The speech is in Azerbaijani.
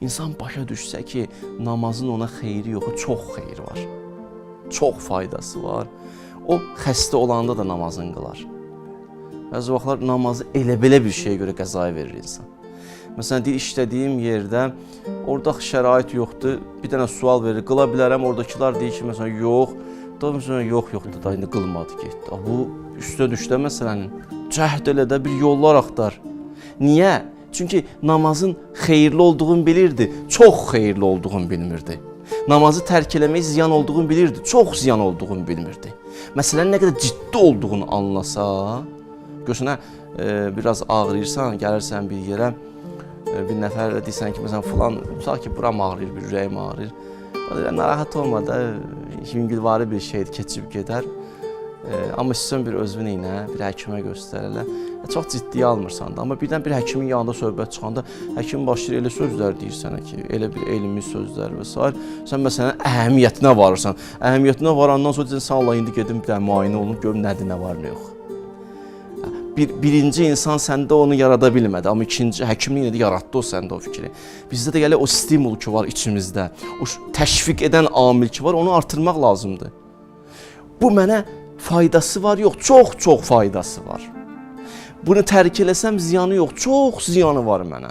İnsan başa düşsə ki, namazın ona xeyri yox, çox xeyri var. Çox faydası var. O xəstə olanda da namazını qılar. Bəzi vaxtlar namazı elə-belə bir şeyə görə qəzaya verir insan. Məsələn, deyir, işlədiyim yerdə orada şərait yoxdur, bir dənə sual verir, qıla bilərəm, oradakılar deyir ki, məsələn, yox, da məsələn, yoxdur, da indi qılmadı, getdi. Bu, üstə düşdə məsələnin, cəhd elə də bir yollar axtar. Niyə? Çünki namazın xeyirli olduğunu bilirdi, çox xeyirli olduğunu bilmirdi. Namazı tərk eləmək ziyan olduğunu bilirdi, çox ziyan olduğunu bilmirdi. Məsələnin nə qədər ciddi olduğunu anlasa, görsən, biraz ağrıyırsan, gəlirsən bir yerə, bir nəfər deyirsən ki, məsələn, filan, tutaq ki, buram ağrıyır, bir ürəyim ağrıyır. O deyir, narahat olma da, yüngülvari bir şeydir, keçib gedər. Amma istəyirsən bir özünü ilə, bir həkimə göstərələ. Çox ciddiyə almırsan da, amma birdən bir həkimin yanında söhbət çıxanda, həkim başlayır elə sözlər deyir sənə ki, elə bir elmi sözlər və s. Sən məsələn, əhəmiyyətinə varırsan. Əhəmiyyətinə varandan sonra deyirsən, Allah indi gedim bir dənə müayinə olun, görüm nədir, nə var, nə yox. Birinci insan səndə onu yarada bilmədi, amma ikinci həkimlik ilə də yaratdı o səndə o fikri. Bizdə də gələ o stimul ki var içimizdə, o təşviq edən amil ki var, onu artırmaq lazımdır. Bu mənə faydası var, yox, çox faydası var. Bunu tərk eləsəm ziyanı yox, çox ziyanı var mənə.